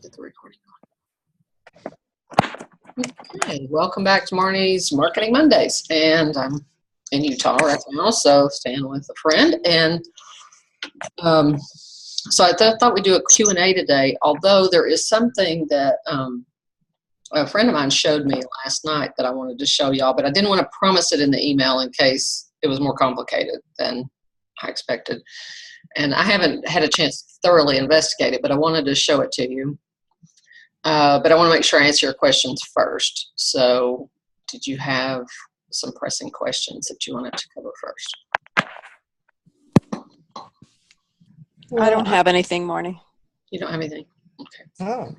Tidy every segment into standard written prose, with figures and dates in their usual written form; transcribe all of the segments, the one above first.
Get the recording on. Okay, welcome back to Marnie's Marketing Mondays. And I'm in Utah right now, so staying with a friend. And so I thought we'd do a Q&A today, although there is something that a friend of mine showed me last night that I wanted to show y'all, but I didn't want to promise it in the email in case it was more complicated than I expected. And I haven't had a chance to thoroughly investigate it, but I wanted to show it to you. But I want to make sure I answer your questions first. So did you have some pressing questions that you wanted to cover first? Well, I don't have anything, Marnie. You don't have anything? Okay. Oh.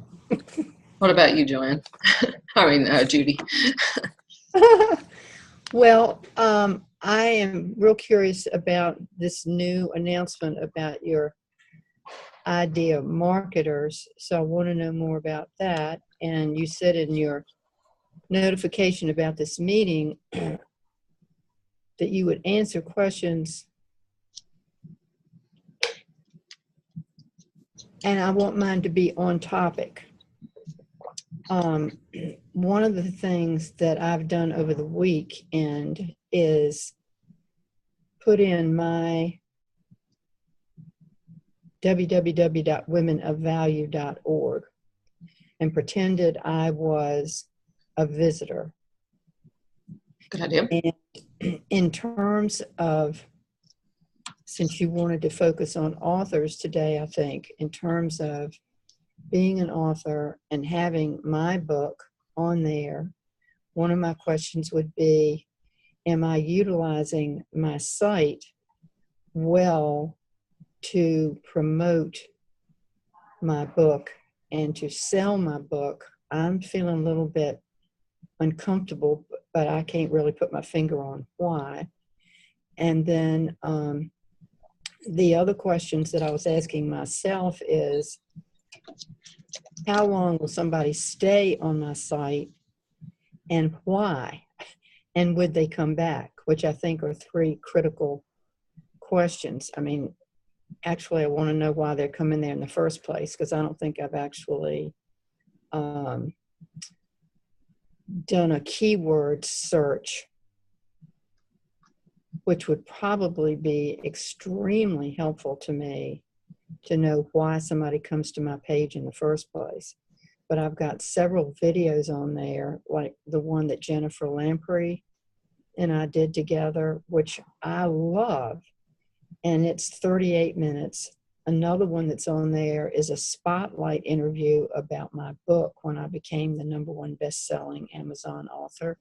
What about you, Joanne? Judy. Well, I am real curious about this new announcement about your idea marketers. So I want to know more about that. And you said in your notification about this meeting that you would answer questions. And I want mine to be on topic. One of the things that I've done over the weekend is put in my www.womenofvalue.org and pretended I was a visitor. Good idea. And in terms of, since you wanted to focus on authors today, I think, in terms of being an author and having my book on there, one of my questions would be, am I utilizing my site well to promote my book and to sell my book? I'm feeling a little bit uncomfortable, but I can't really put my finger on why. And then the other questions that I was asking myself is, how long will somebody stay on my site and why? And would they come back? Which I think are three critical questions. I mean, actually, I want to know why they're coming there in the first place, because I don't think I've actually done a keyword search, which would probably be extremely helpful to me to know why somebody comes to my page in the first place. But I've got several videos on there, like the one that Jennifer Lamprey and I did together, which I love, and it's 38 minutes. Another one that's on there is a spotlight interview about my book when I became the #1 best-selling Amazon author.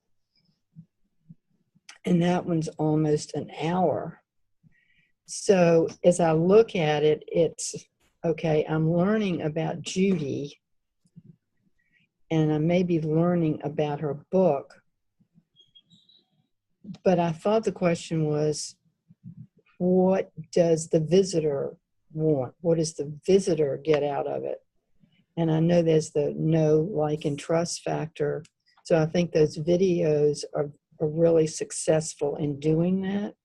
And that one's almost an hour. So as I look at it, it's, okay, I'm learning about Judy, and I may be learning about her book. But I thought the question was, what does the visitor want? What does the visitor get out of it? And I know there's the know, like, and trust factor. So I think those videos are really successful in doing that.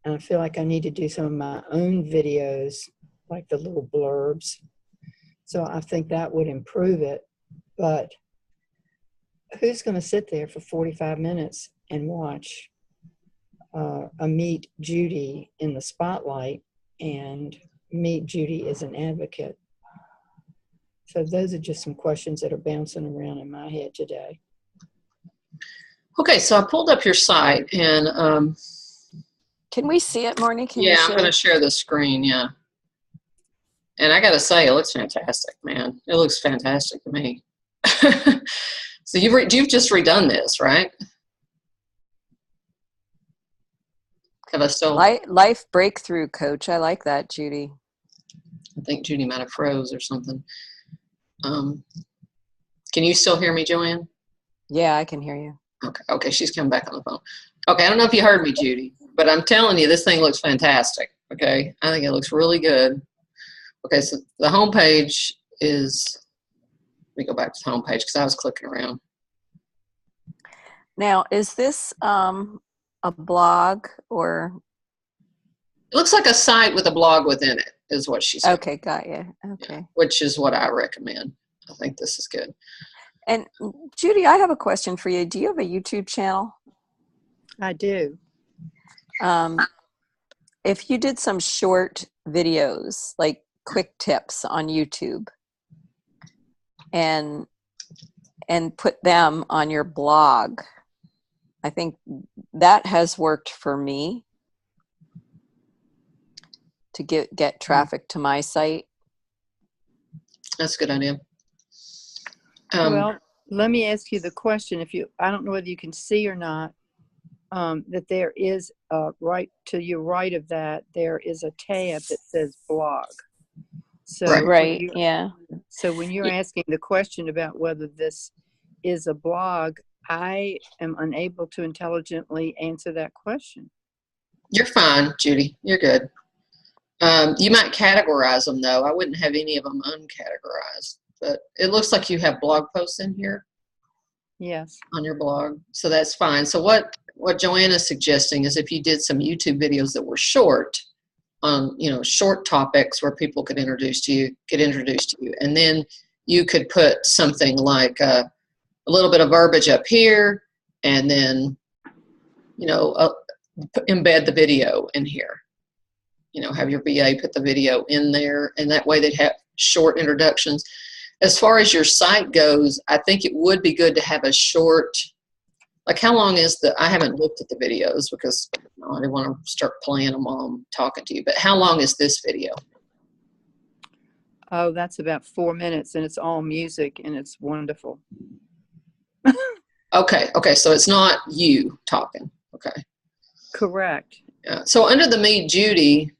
And I feel like I need to do some of my own videos, like the little blurbs. So I think that would improve it. But who's going to sit there for 45 minutes and watch a Meet Judy in the spotlight and Meet Judy as an advocate? So those are just some questions that are bouncing around in my head today. Okay, so I pulled up your site, and Can we see it, Marnie? I'm going to share the screen, yeah. And I got to say, it looks fantastic, man. It looks fantastic to me. So you've just redone this, right? Have I still? Life breakthrough coach. I like that, Judy. I think Judy might have froze or something. Can you still hear me, Joanne? Yeah, I can hear you. Okay, she's coming back on the phone. Okay, I don't know if you heard me, Judy, but I'm telling you, this thing looks fantastic. Okay, I think it looks really good. Okay, so the homepage is, let me go back to the homepage because I was clicking around. Now, is this a blog or It looks like a site with a blog within it, is what she said. Okay, got you. Okay. Yeah, which is what I recommend. I think this is good. And Judy, I have a question for you. Do you have a YouTube channel? I do. If you did some short videos, like quick tips on YouTube, and put them on your blog, I think that has worked for me to get traffic to my site. That's a good idea. Well, let me ask you the question. I don't know whether you can see or not, that there is right to your right of that, there is a tab that says blog. So Right. Yeah. So when you're asking the question about whether this is a blog, I am unable to intelligently answer that question. You're fine, Judy. You're good. You might categorize them, though. I wouldn't have any of them uncategorized. But it looks like you have blog posts in here. Yes. On your blog. So that's fine. So what Joanna's suggesting is if you did some YouTube videos that were short, on short topics where people could get introduced to you, and then you could put something like a little bit of verbiage up here, and then embed the video in here. Have your VA put the video in there, and that way they'd have short introductions. As far as your site goes, I think it would be good to have a short, like how long is I haven't looked at the videos because I didn't want to start playing them while I'm talking to you, but how long is this video? Oh, that's about 4 minutes, and it's all music, and it's wonderful. Okay, so it's not you talking. Okay. Correct. Yeah. So under the Meet Judy,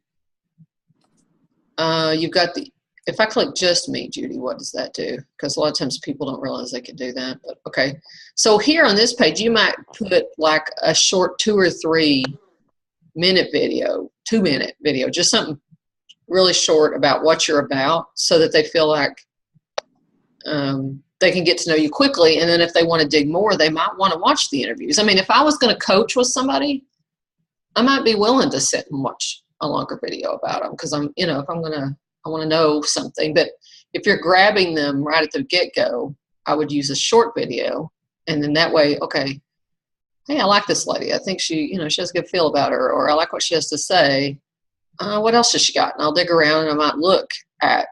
you've got if I click just Meet Judy, what does that do? Because a lot of times people don't realize they can do that. But okay. So here on this page, you might put like a short 2 or 3 minute video, 2-minute video, just something really short about what you're about so that they feel like they can get to know you quickly. And then if they want to dig more, they might want to watch the interviews. I mean, if I was going to coach with somebody, I might be willing to sit and watch a longer video about them because I want to know something. But if you're grabbing them right at the get-go, I would use a short video. And then that way, okay, hey, I like this lady. I think she has a good feel about her, or I like what she has to say. What else has she got? And I'll dig around and I might look at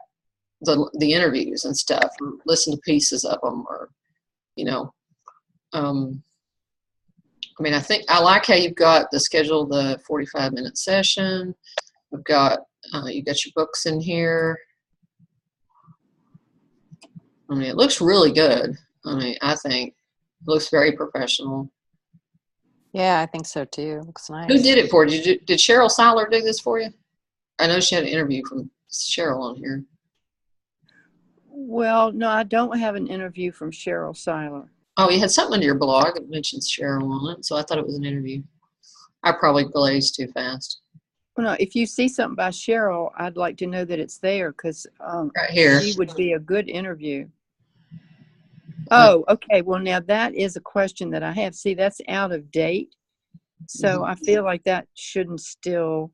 the interviews and stuff, or listen to pieces of them, or, I think I like how you've got the 45-minute session. We've got, you got your books in here. I mean, it looks really good. I think it looks very professional. Yeah, I think so too. Looks nice. Who did it for you? Did Cheryl Seiler do this for you? I know she had an interview from Cheryl on here. Well, no, I don't have an interview from Cheryl Seiler. Oh, you had something on your blog that mentions Cheryl on it, so I thought it was an interview. I probably glazed too fast. Well, no, if you see something by Cheryl, I'd like to know that it's there because right here. She would be a good interview. Oh, okay. Well, now that is a question that I have. See, that's out of date. So I feel like that shouldn't still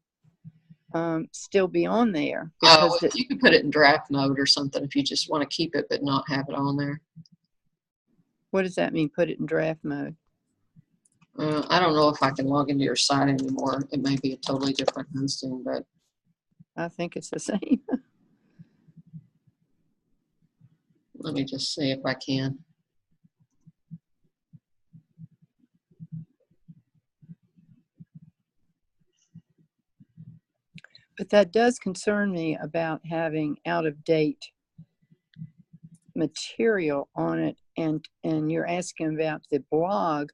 be on there. Oh, you could put it in draft mode or something if you just want to keep it but not have it on there. What does that mean, put it in draft mode? I don't know if I can log into your site anymore. It may be a totally different hosting, but I think it's the same. let me just see if I can. But that does concern me about having out-of-date material on it, and you're asking about the blog,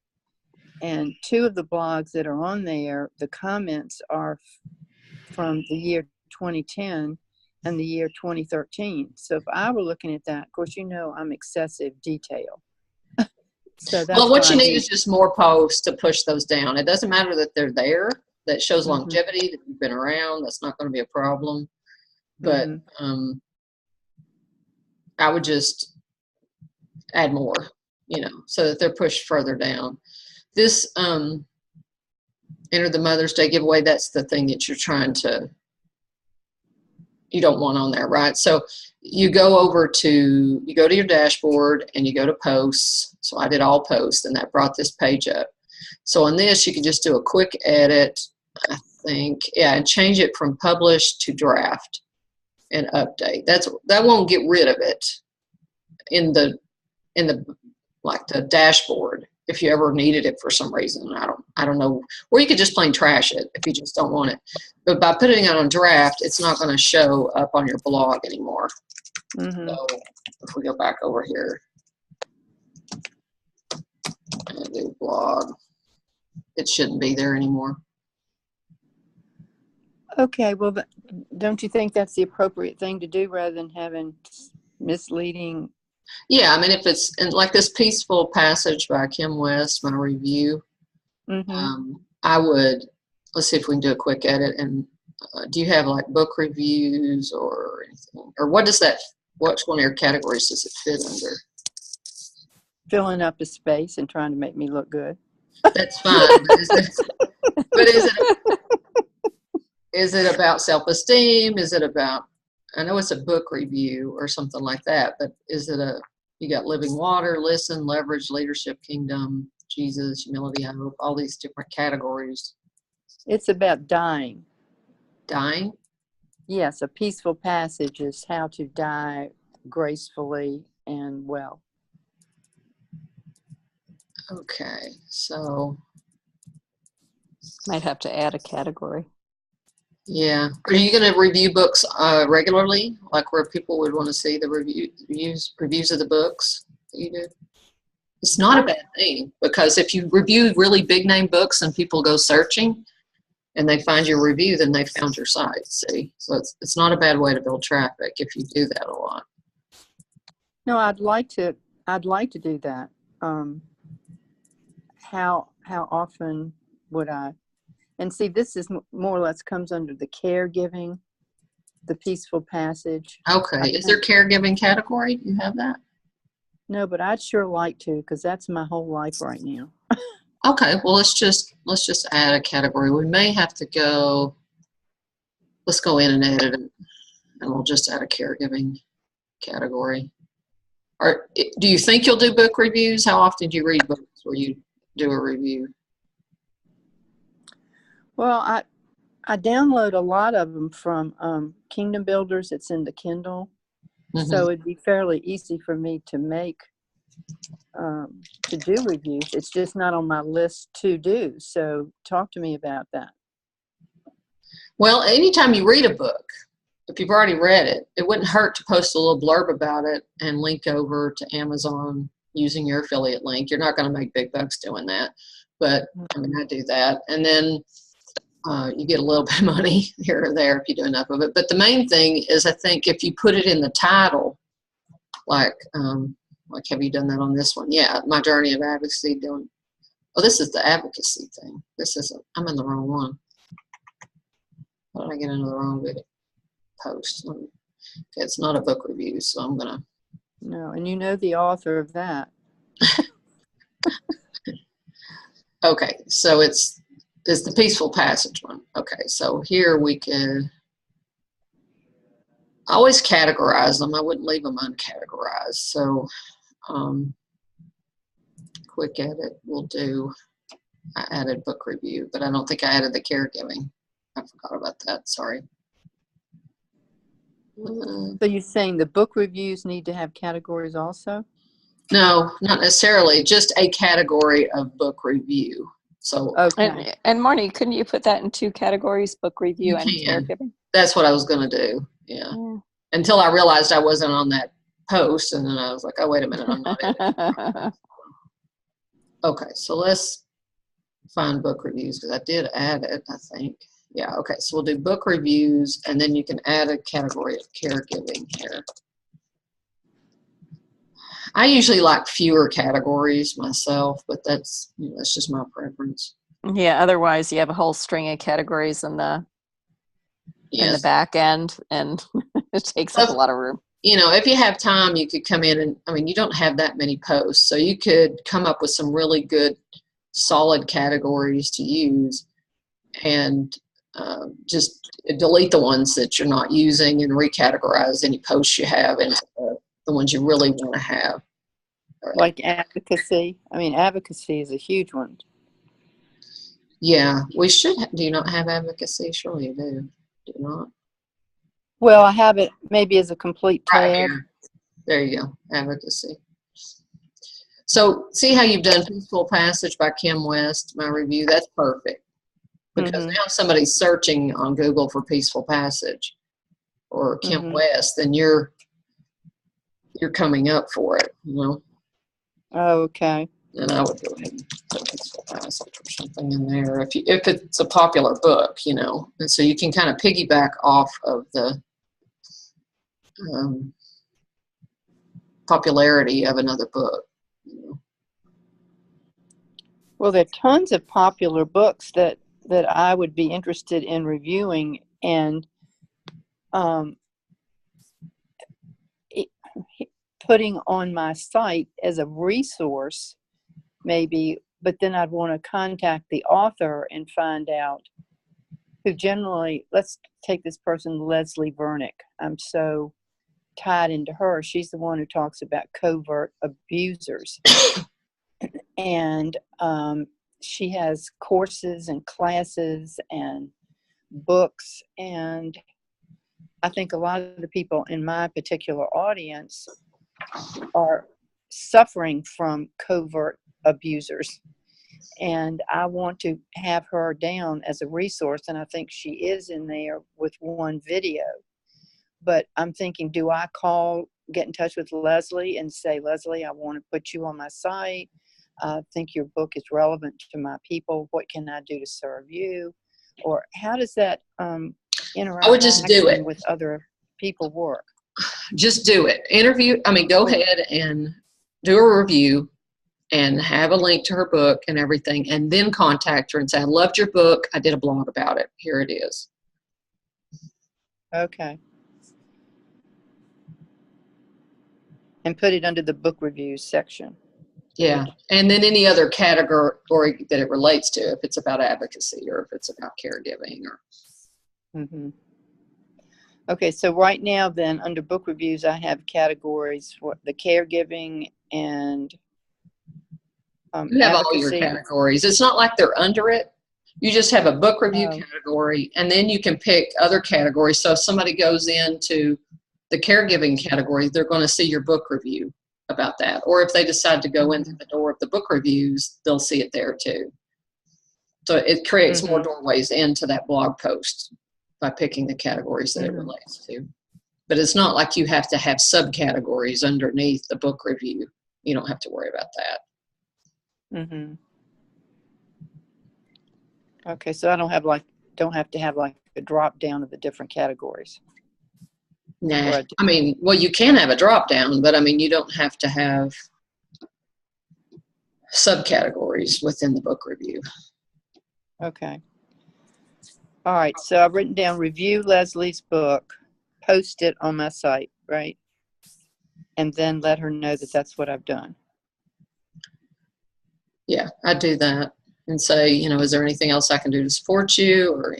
and 2 of the blogs that are on there, the comments are from the year 2010 and the year 2013. So if I were looking at that, of course, I'm excessive detail. So that's well, what you need is just more posts to push those down. It doesn't matter that they're there. That shows longevity, that you've been around. That's not going to be a problem. But I would just add more, so that they're pushed further down. This enter the Mother's Day giveaway. That's the thing that you don't want on there, right? So you go to your dashboard and you go to posts. So I did all posts, and that brought this page up. So on this, you can just do a quick edit, I think, and change it from published to draft and update. That won't get rid of it in the like the dashboard if you ever needed it for some reason. I don't know. Or you could just plain trash it if you just don't want it. But by putting it on draft, it's not going to show up on your blog anymore. Mm-hmm. So if we go back over here and do blog, it shouldn't be there anymore. Okay, well, don't you think that's the appropriate thing to do rather than having misleading? Yeah, I mean, if it's like this Peaceful Passage by Kim West, my review, I would, let's see if we can do a quick edit. And do you have like book reviews or anything? Or which one of your categories does it fit under? Filling up the space and trying to make me look good. That's fine. But is it about self-esteem? Is it about, I know it's a book review or something like that, but is it you got Living Water, Listen, Leverage, Leadership, Kingdom, Jesus, Humility, Hope, all these different categories. It's about dying. Dying? Yes, a peaceful passage is how to die gracefully and well. Okay, so. Might have to add a category. Yeah. Are you going to review books regularly, like where people would want to see the reviews of the books that you do? It's not a bad thing, because if you review really big name books and people go searching and they find your review, then they found your site. See, so it's not a bad way to build traffic if you do that a lot. No, I'd like to do that. How often would I? And see, this is more or less comes under the caregiving, the Peaceful Passage. Okay. Is there caregiving category? Do you have that? No, but I'd sure like to, because that's my whole life right now. Okay. Well, let's just add a category. We may have to go. Let's go in and edit it, and we'll just add a caregiving category. Or do you think you'll do book reviews? How often do you read books where you do a review? Well, I download a lot of them from Kingdom Builders. It's in the Kindle. Mm-hmm. So it'd be fairly easy for me to make, to do reviews. It's just not on my list to do. So talk to me about that. Well, anytime you read a book, if you've already read it, it wouldn't hurt to post a little blurb about it and link over to Amazon using your affiliate link. You're not going to make big bucks doing that. But, I mean, I do that. And then you get a little bit of money here or there if you do enough of it. But the main thing is, I think if you put it in the title, like have you done that on this one? Yeah, My Journey of Advocacy. This is the advocacy thing. I'm in the wrong one. How did I get into the wrong video post? Okay, it's not a book review, so I'm gonna. No, and you know the author of that. Okay, so it's the Peaceful Passage one. Okay, so here we could always categorize them. I wouldn't leave them uncategorized. So quick edit, we'll do, I added book review, but I don't think I added the caregiving. I forgot about that, sorry. So you're saying the book reviews need to have categories also? No, not necessarily, just a category of book review. So okay. And Marnie, couldn't you put that in 2 categories, book review and caregiving? That's what I was going to do. Yeah. Until I realized I wasn't on that post, and then I was like, oh, wait a minute, I'm not in it. Okay, so let's find book reviews, because I did add it, I think. Yeah, okay, so we'll do book reviews, and then you can add a category of caregiving here. I usually like fewer categories myself, but that's just my preference. Yeah, otherwise you have a whole string of categories in the back end, and it takes up a lot of room. If you have time, you could come in and, you don't have that many posts, so you could come up with some really good, solid categories to use, and just delete the ones that you're not using and recategorize any posts you have into the ones you really want to have. Like advocacy. I mean, advocacy is a huge one. Yeah, we should. Do you not have advocacy? Surely you do. Do you not? Well, I have it maybe as a complete Right tab. here. There you go. Advocacy. So see how you've done Peaceful Passage by Kim West, my review? That's perfect. Because now if somebody's searching on Google for Peaceful Passage or Kim West, then you're coming up for it, you know? Oh, okay. And I would go ahead and put Peaceful Passage or something in there if it's a popular book, you know. And so you can kind of piggyback off of the popularity of another book. You know? Well, there are tons of popular books that I would be interested in reviewing and putting on my site as a resource, maybe. But then I'd want to contact the author and find out who generally. Let's take this person, Leslie Vernick. I'm so tied into her. She's the one who talks about covert abusers. And she has courses and classes and books. And I think a lot of the people in my particular audience are suffering from covert abusers. And I want to have her down as a resource. And I think she is in there with one video. But I'm thinking, do I get in touch with Leslie and say, Leslie, I want to put you on my site. I think your book is relevant to my people. What can I do to serve you? Or how does that interact I would just do it. with other people work? Just do it. Go ahead and do a review and have a link to her book and everything, and then contact her and say, I loved your book. I did a blog about it. Here it is. Okay. And put it under the book reviews section. Yeah, and then any other category that it relates to, if it's about advocacy or if it's about caregiving. Or. Okay, so right now then, under book reviews, I have categories for the caregiving and you have advocacy. all your categories. It's not like they're under it. You just have a book review category, and then you can pick other categories. So if somebody goes into the caregiving category, they're going to see your book review about that. Or if they decide to go into the door of the book reviews, they'll see it there too. So it creates more doorways into that blog post by picking the categories that it relates to. But it's not like you have to have subcategories underneath the book review. You don't have to worry about that. Okay, so I don't have to have like a drop down of the different categories. Nah, you can have a drop down, but you don't have to have subcategories within the book review. Okay. All right, so I've written down review Leslie's book, post it on my site, right? And then let her know that that's what I've done. Yeah, I'd do that and say, is there anything else I can do to support you? Or,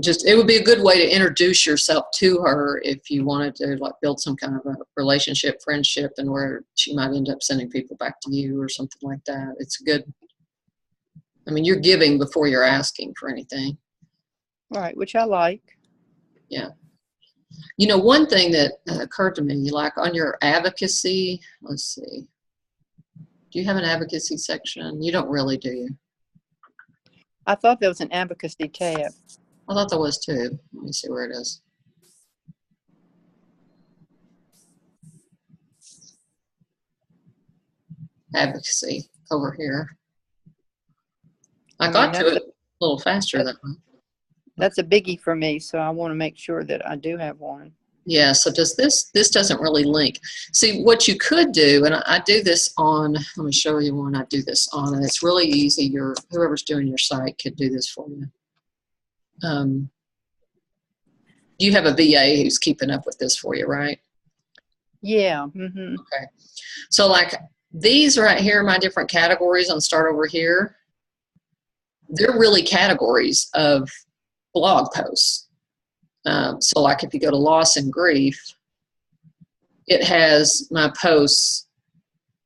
just it would be a good way to introduce yourself to her if you wanted to build some kind of a relationship, friendship, and where she might end up sending people back to you or something like that. It's good. You're giving before you're asking for anything. Right, which I like. Yeah. One thing that occurred to me, like on your advocacy, let's see. Do you have an advocacy section? You don't really, do you? I thought there was an advocacy tab. I thought there was too. Let me see where it is. Advocacy over here. I got to it a little faster that way. That's a biggie for me, so I want to make sure that I do have one. Yeah, so this doesn't really link. See, what you could do, and I do this on, let me show you one I do this on, and it's really easy. Whoever's doing your site could do this for you. You have a VA who's keeping up with this for you, right? Yeah. Okay. So like these right here, my different categories on Start Over Here. they're really categories of blog posts. So like if you go to loss and grief, it has my posts,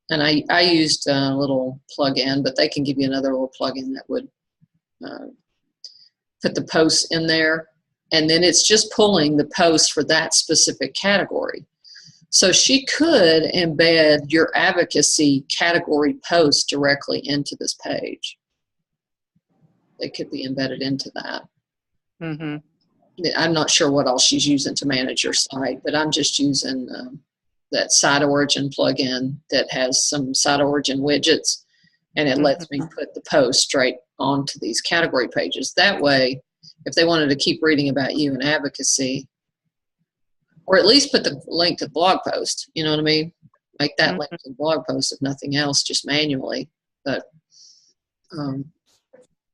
and I used a little plug-in, but they can give you another little plug-in that would put the posts in there, and then it's just pulling the posts for that specific category. So she could embed your advocacy category posts directly into this page. They could be embedded into that. Mm-hmm. I'm not sure what else she's using to manage your site, but I'm just using that site origin plugin that has some site origin widgets, and it lets me put the post straight onto these category pages. That way, if they wanted to keep reading about you and advocacy, or at least put the link to the blog post, you know what I mean? Make that link to the blog post, if nothing else, just manually. But,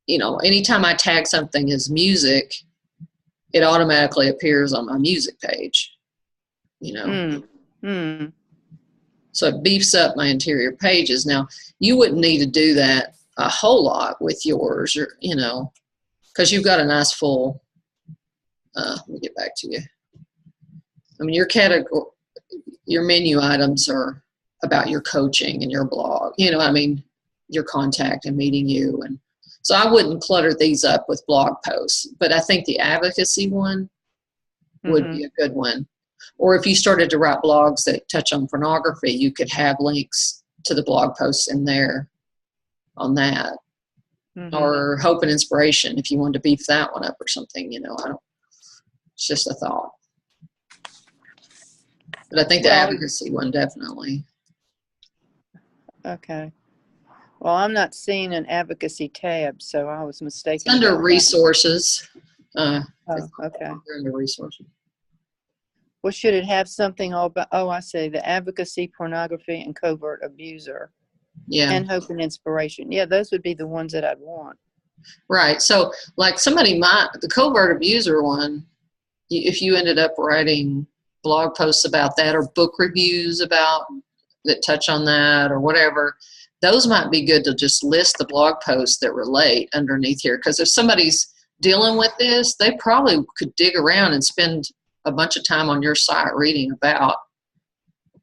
you know, anytime I tag something as music, it automatically appears on my music page, you know. So it beefs up my interior pages. Now, you wouldn't need to do that a whole lot with yours, or, you know, because you've got a nice full, let me get back to you. I mean, your category, your menu items are about your coaching and your blog, you know, I mean, your contact and meeting you. And so I wouldn't clutter these up with blog posts, but I think the advocacy one would be a good one. Or if you started to write blogs that touch on pornography, you could have links to the blog posts in there on that. Or hope and inspiration, if you wanted to beef that one up or something, you know, it's just a thought. But I think the advocacy one definitely. Okay. Well, I'm not seeing an advocacy tab, so I was mistaken. It's under resources. Okay. They're under resources. Well, should it have something all about, I see, the advocacy, pornography, and covert abuser. Yeah. And hope and inspiration. Yeah, those would be the ones that I'd want. Right. So like the covert abuser one, if you ended up writing blog posts about that, or book reviews about that touch on that, or whatever, those might be good to just list the blog posts that relate underneath here. Because if somebody's dealing with this, they probably could dig around and spend a bunch of time on your site reading about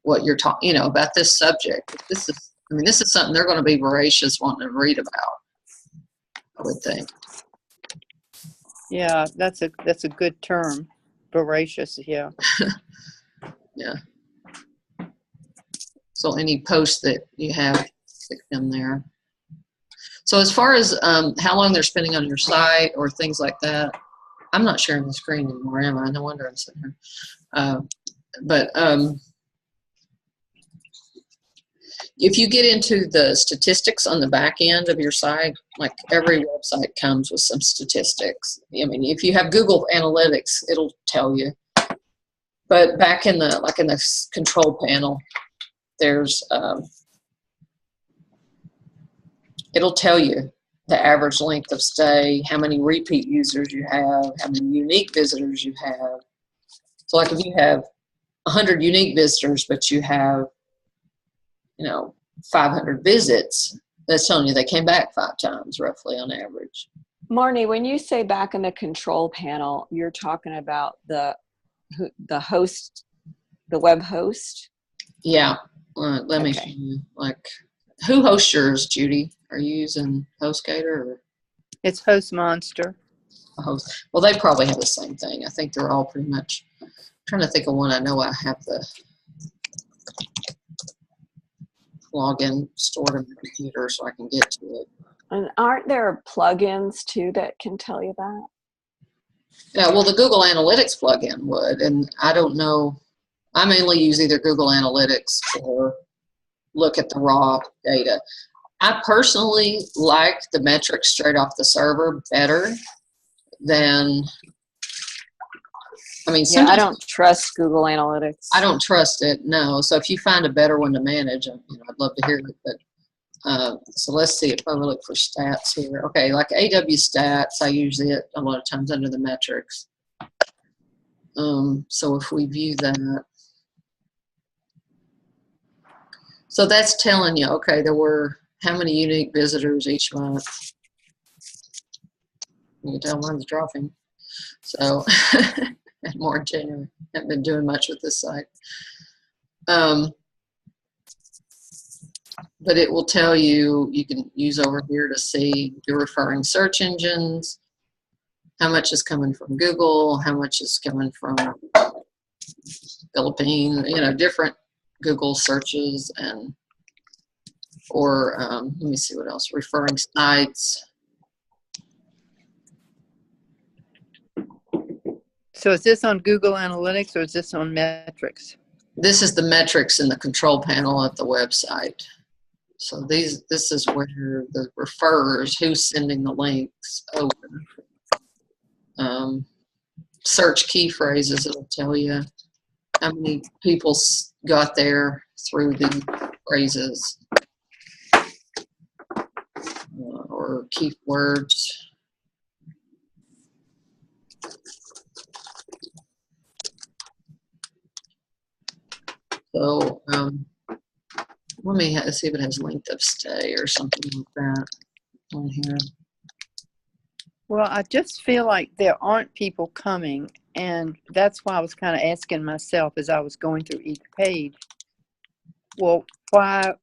what you're talking, you know, about this subject. This is something they're going to be voracious wanting to read about, I would think. Yeah, that's a good term. Voracious, yeah. Yeah. So any posts that you have, stick them there. So as far as how long they're spending on your site or things like that, I'm not sharing the screen anymore, am I? No wonder I'm sitting here. If you get into the statistics on the back end of your site, like every website comes with some statistics. I mean, if you have Google Analytics, it'll tell you. But back in the control panel, there's it'll tell you the average length of stay, how many repeat users you have, how many unique visitors you have. So like if you have 100 unique visitors, but you have, 500 visits, that's telling you they came back 5 times roughly on average. Marnie, when you say back in the control panel, you're talking about the host, the web host? Yeah. Let me show you. Like, who hosts yours, Judy? Are you using HostGator or? It's Host Monster. Host. Well, they probably have the same thing. I think they're all pretty much. I'm trying to think of one. I know I have the login stored in my computer so I can get to it. And aren't there plugins too that can tell you that? Yeah, well, the Google Analytics plugin would, and I don't know. I mainly use either Google Analytics or look at the raw data. I personally like the metrics straight off the server better than, yeah, I don't trust Google Analytics. I don't trust it, no. So if you find a better one to manage, I'd love to hear it. But so let's see if I look for stats here. Okay, like AW stats, I use it a lot of times under the metrics. So if we view that, so that's telling you, okay, there were how many unique visitors each month. You can tell mine's dropping. So, and more in January. Haven't been doing much with this site. But it will tell you, you can use over here to see your referring search engines, how much is coming from Google, how much is coming from Philippines, different Google searches, and or let me see what else, referring sites. So is this on Google Analytics or is this on metrics? This is the metrics in the control panel at the website. So this is where the referrers, who's sending the links over. Search key phrases, it'll tell you how many people got there through the phrases or keywords. So let me see if it has length of stay or something like that on here. Well, I just feel like there aren't people coming, and that's why I was kind of asking myself as I was going through each page, well, why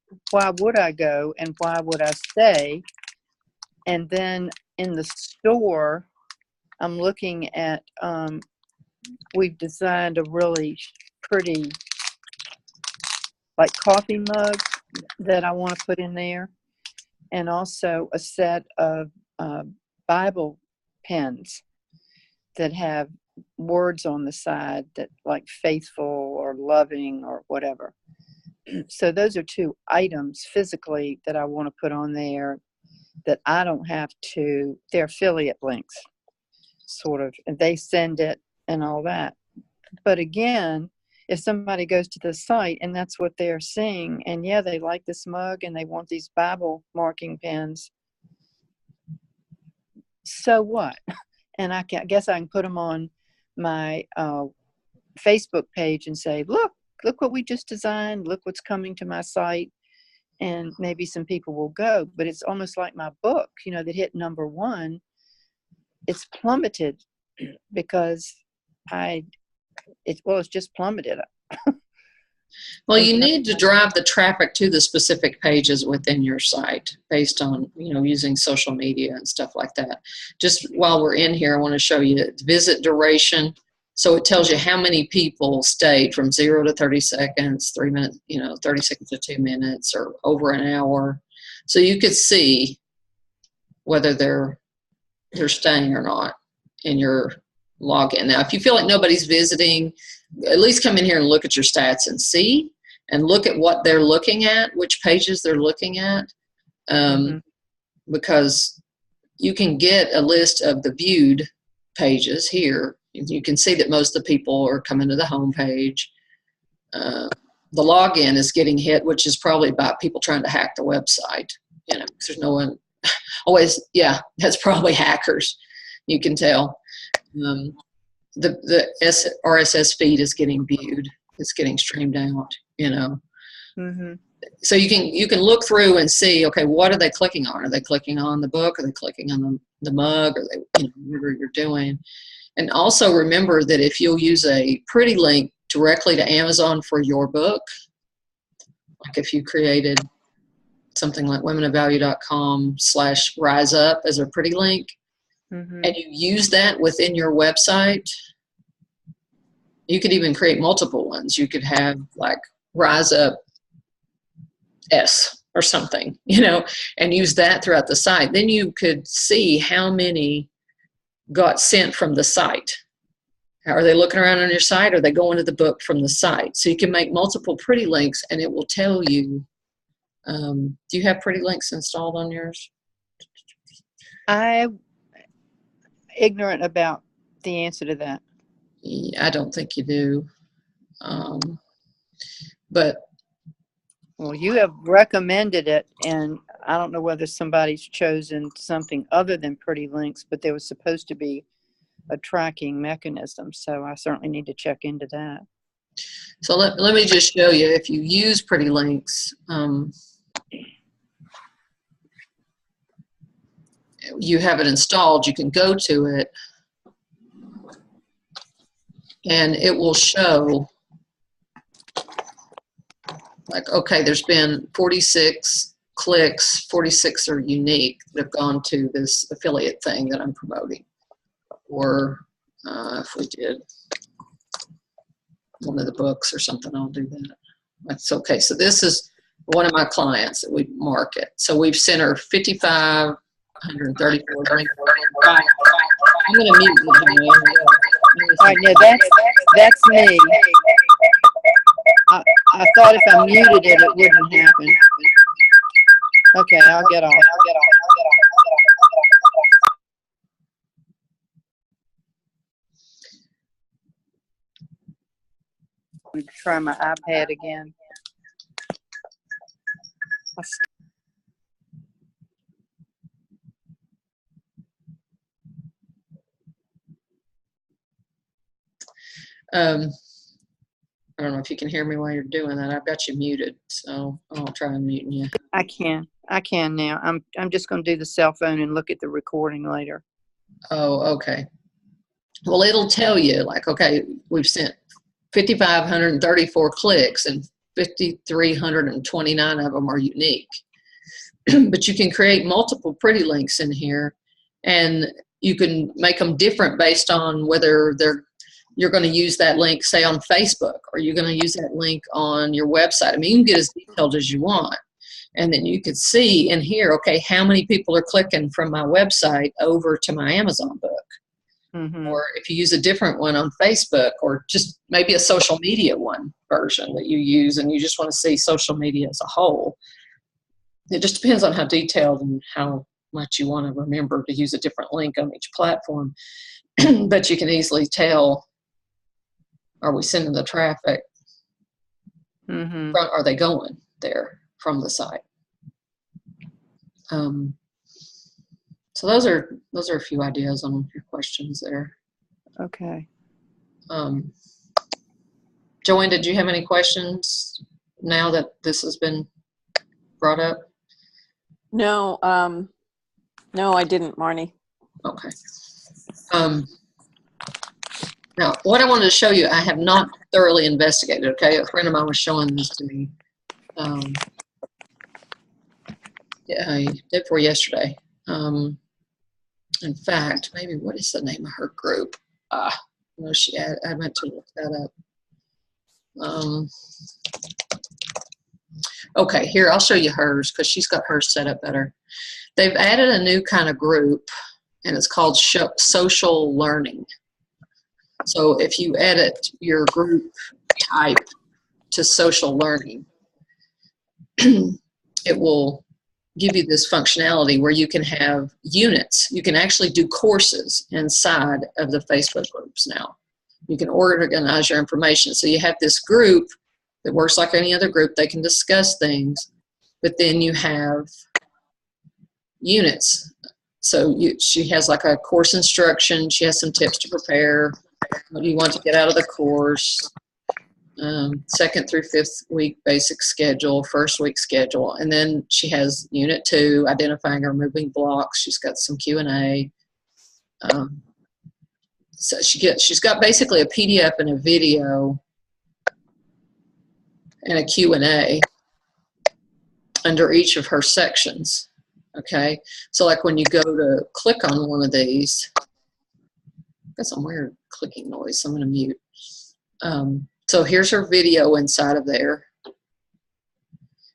would I go and why would I stay? And then in the store, I'm looking at, we've designed a really pretty, like, coffee mug that I want to put in there, and also a set of Bible pens that have words on the side that, like, faithful or loving or whatever. So those are two items physically that I want to put on there that I don't have to, they're affiliate links, sort of, and they send it and all that. But again, if somebody goes to the site and that's what they're seeing, and yeah, they like this mug and they want these Bible marking pens, so what? And I guess I can put them on my Facebook page and say, look what we just designed, look what's coming to my site, and maybe some people will go. But it's almost like my book, that hit #1, it's plummeted because it's just plummeted. Well, you need to drive the traffic to the specific pages within your site based on, using social media and stuff like that. Just while we're in here, I want to show you visit duration. So it tells you how many people stayed from 0 to 30 seconds, 3 minutes, 30 seconds to 2 minutes, or over an hour. So you could see whether they're staying or not in your login. Now, if you feel like nobody's visiting, at least come in here and look at your stats and see, and look at what they're looking at, which pages they're looking at, because you can get a list of the viewed pages here. You can see that most of the people are coming to the home page. The login is getting hit, which is probably about people trying to hack the website. Because there's no one always. Yeah, that's probably hackers. You can tell. The RSS feed is getting viewed. It's getting streamed out. So you can look through and see, okay, what are they clicking on? Are they clicking on the book? Are they clicking on the mug? Are they, whatever you're doing? And also remember that if you'll use a pretty link directly to Amazon for your book, like if you created something like womenofvalue.com/rise up as a pretty link, and you use that within your website, you could even create multiple ones. You could have like Rise Up S or something, and use that throughout the site. Then you could see how many got sent from the site. Are they looking around on your site? Or are they going to the book from the site? So you can make multiple pretty links, and it will tell you. Do you have pretty links installed on yours? I'm ignorant about the answer to that. I don't think you do. But well, you have recommended it, and I don't know whether somebody's chosen something other than pretty links, but there was supposed to be a tracking mechanism, so I certainly need to check into that. So let me just show you. If you use pretty links, you have it installed, you can go to it and it will show like, okay, there's been 46 clicks, 46 are unique that have gone to this affiliate thing that I'm promoting. Or if we did one of the books or something, I'll do that. That's okay. So this is one of my clients that we market. So we've sent her 5,534. I'm going to mute you. All right, now that's me. I thought if I muted it, it wouldn't happen. Okay, I'll get off. I'm going to try my iPad again. I don't know if you can hear me while you're doing that. I've got you muted, so I'll try unmuting you. I can now. I'm just going to do the cell phone and look at the recording later. Oh, okay. Well, it'll tell you like, okay, we've sent 5,534 clicks and 5,329 of them are unique. But you can create multiple pretty links in here, and you can make them different based on whether you're going to use that link, say, on Facebook, or you're going to use that link on your website. I mean, you can get as detailed as you want. And then you could see in here, okay, how many people are clicking from my website over to my Amazon book. Mm-hmm. Or if you use a different one on Facebook, or just maybe a social media one version that you use, and you just want to see social media as a whole. It just depends on how detailed and how much you want to remember to use a different link on each platform. But you can easily tell, are we sending the traffic? Mm-hmm. Are they going there from the site? So those are a few ideas on your questions there. Okay. Joanne, did you have any questions now that this has been brought up? No, no, I didn't, Marnie. Okay. Now, what I wanted to show you, I have not thoroughly investigated, okay? A friend of mine was showing this to me day before yesterday. In fact, maybe what is the name of her group? No, I meant to look that up. Okay, here, I'll show you hers because she's got hers set up better. They've added a new kind of group, and it's called social learning. So if you edit your group type to social learning, it will give you this functionality where you can have units. You can actually do courses inside of the Facebook groups now. You can organize your information. So you have this group that works like any other group. They can discuss things, but then you have units. So she has like a course instruction. She has some tips to prepare. What do you want to get out of the course? Second through fifth week basic schedule, first week schedule, and then she has unit 2, identifying or removing blocks. She's got some Q&A. So she's got basically a PDF and a video and a Q&A under each of her sections. Okay, so like when you go to click on one of these, got some weird clicking noise, so I'm going to mute. So here's her video inside of there.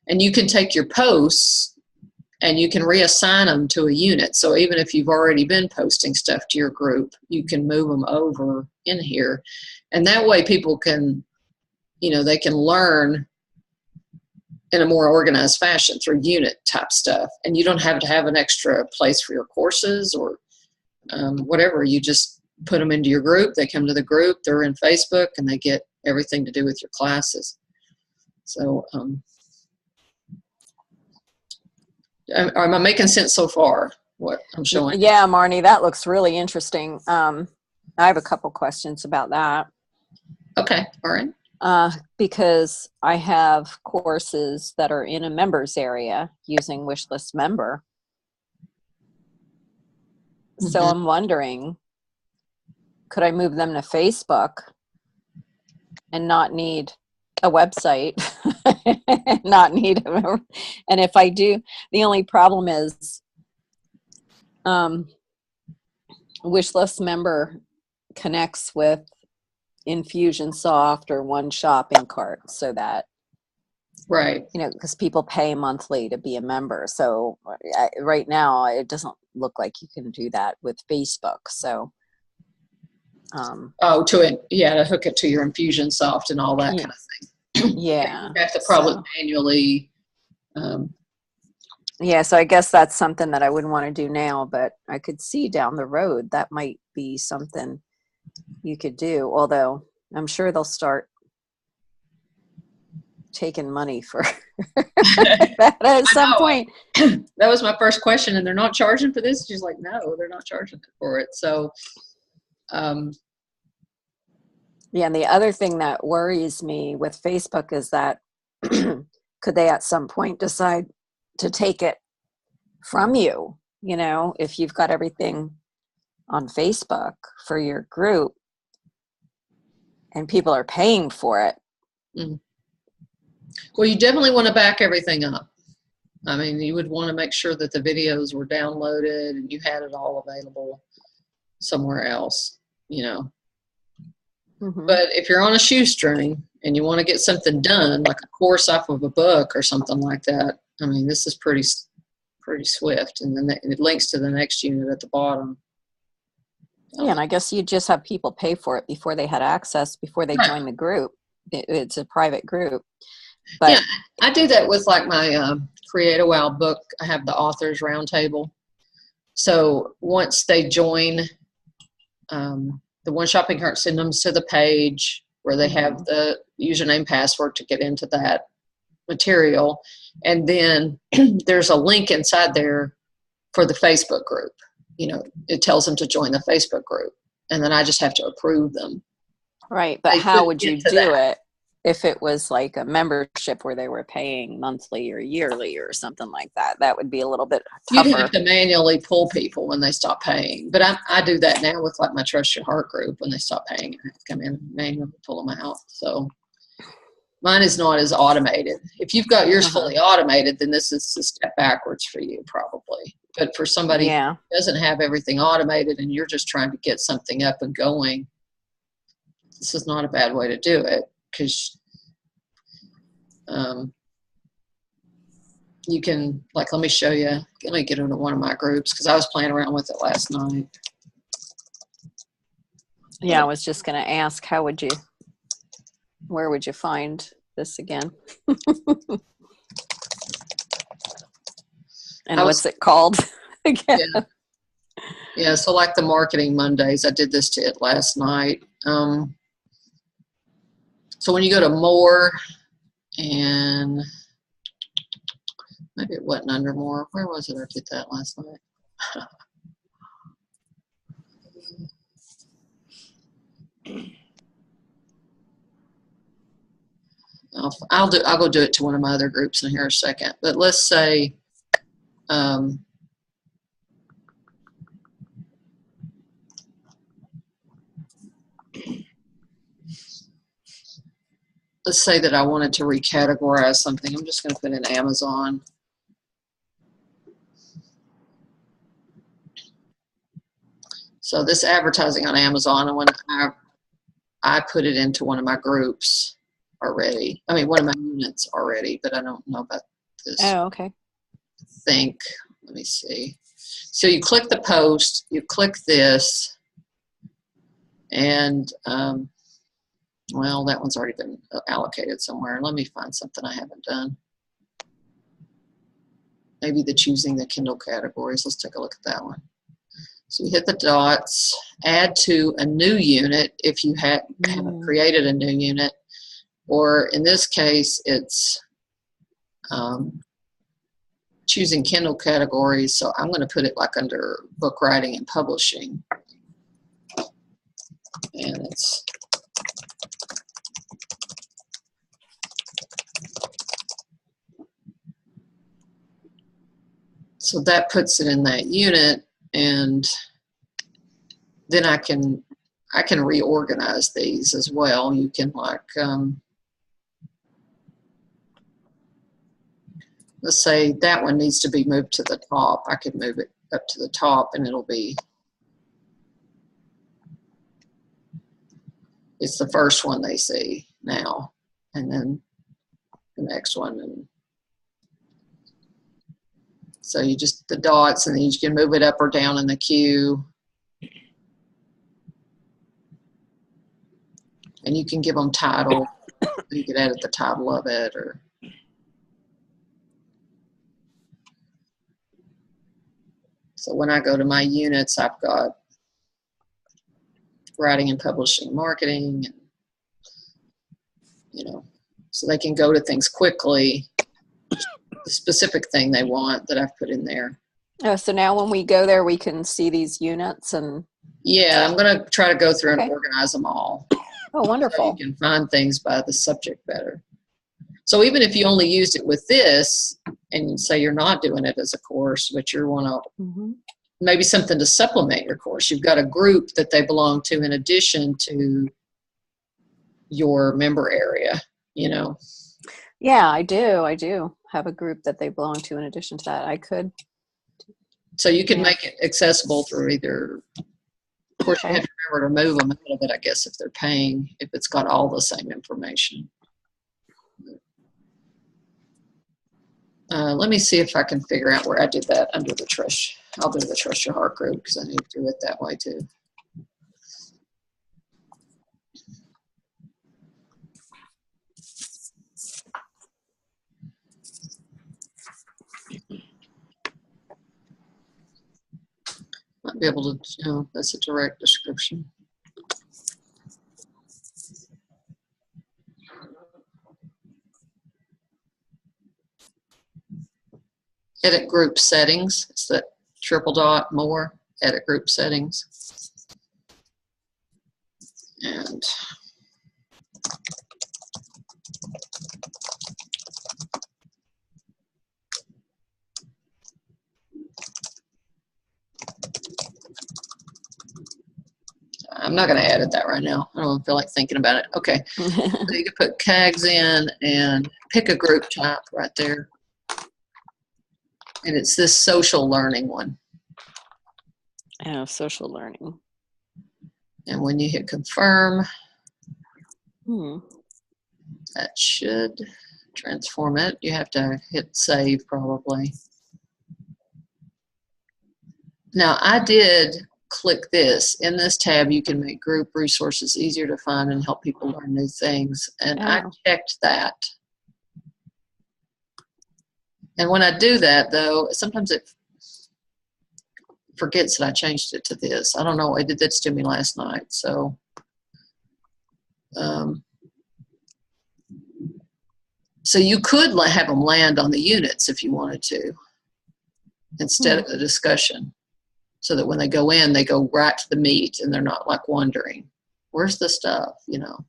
And you can take your posts and you can reassign them to a unit. So even if you've already been posting stuff to your group, you can move them over in here. And that way people can, they can learn in a more organized fashion through unit type stuff. And you don't have to have an extra place for your courses or whatever. You just put them into your group. They come to the group. They're in Facebook and they get everything to do with your classes. So am I making sense so far, what I'm showing? Yeah, Marnie, that looks really interesting. I have a couple questions about that. Okay, all right. Because I have courses that are in a members area using Wishlist Member. So Mhm. I'm wondering, could I move them to Facebook and not need a website? Not need and if I do, the only problem is wish list member connects with Infusionsoft or One Shopping Cart, so that, Right. you know, because people pay monthly to be a member. So right now it doesn't look like you can do that with Facebook. So Oh, to hook it to your Infusionsoft and all that yeah, kind of thing. yeah. You have to probably So, manually. Um, yeah, so I guess that's something that I wouldn't want to do now, but I could see down the road that might be something you could do. Although I'm sure they'll start taking money for that at some know. point. That was my first question, and they're not charging for this. She's like, no, they're not charging for it. So, Yeah, and the other thing that worries me with Facebook is that could they at some point decide to take it from you? You know, if you've got everything on Facebook for your group and people are paying for it. well, you definitely want to back everything up. I mean, you would want to make sure that the videos were downloaded and you had it all available somewhere else, you know. Mm-hmm. But if you're on a shoestring and you want to get something done, like a course off of a book or something like that, I mean, this is pretty swift. And then it links to the next unit at the bottom. Yeah, and I guess you just have people pay for it before they had access, before they join the group. It's a private group. But yeah, I do that with like my Create a Wow book. I have the authors roundtable. So once they join the One Shopping Cart, send them to the page where they have the username password to get into that material. And then there's a link inside there for the Facebook group. You know, it tells them to join the Facebook group. And then I just have to approve them. right, but They how couldn't would you get to do that. it if it was like a membership where they were paying monthly or yearly or something like that? That would be a little bit tougher. You'd have to manually pull people when they stop paying. But I do that now with like my Trust Your Heart group. When they stop paying, I have to come in and manually pull them out. So mine is not as automated. If you've got yours fully automated, then this is a step backwards for you probably. But for somebody Yeah. who doesn't have everything automated and you're just trying to get something up and going, this is not a bad way to do it, because you can, like, let me show you. Let me get into one of my groups because I was playing around with it last night. Yeah, I was just going to ask, where would you find this again? And what's it called again? Yeah, so like the Marketing Mondays, I did this to it last night. So when you go to more, and maybe it wasn't under more. Where was it? I did that last night. I'll go do it to one of my other groups in here a second. But let's say, let's say that I wanted to recategorize something. I'm just going to put in Amazon. So this advertising on Amazon, when I put it into one of my groups already. I mean, one of my units already, but I don't know about this. Oh, okay. Let me see. So you click the post, you click this, and well, that one's already been allocated somewhere. Let me find something I haven't done. Maybe the choosing the Kindle categories. Let's take a look at that one. So you hit the dots, add to a new unit if you haven't created a new unit, or in this case, it's choosing Kindle categories. So I'm going to put it like under book writing and publishing, and it's so that puts it in that unit. And then I can reorganize these as well. You can like, let's say that one needs to be moved to the top. I could move it up to the top and it'll be, it's the first one they see now, and then the next one. And so you just, the dots, and then you can move it up or down in the queue. And you can give them title. You could edit the title of it, or so when I go to my units, I've got writing and publishing, marketing, and, you know, so they can go to things quickly, the specific thing they want that I've put in there. Oh, so now when we go there, we can see these units and. Yeah, I'm going to try to go through and organize them all. Oh, wonderful. So you can find things by the subject better. So even if you only used it with this, and say you're not doing it as a course, but you want to maybe something to supplement your course. You've got a group that they belong to in addition to your member area, you know. Yeah, I do have a group that they belong to in addition to that. I could. So you can make it accessible through either, of course, you have to remember to move them a little bit, I guess, if they're paying, if it's got all the same information. Let me see if I can figure out where I did that under the Trust. I'll do the Trust Your Heart group because I need to do it that way too. Might be able to, you know, that's a direct description. Edit group settings. It's that triple dot more. Edit group settings. And I'm not going to edit that right now. I don't feel like thinking about it. Okay. So you can put CAGs in and pick a group type right there. And it's this social learning one. Oh, social learning. And when you hit confirm, that should transform it. You have to hit save probably. Now I did click this. In this tab, you can make group resources easier to find and help people learn new things. And I checked that. And when I do that, though, sometimes it forgets that I changed it to this. I don't know. It did this to me last night. So, so you could have them land on the units if you wanted to, instead of the discussion, so that when they go in, they go right to the meat and they're not like wondering, where's the stuff, you know?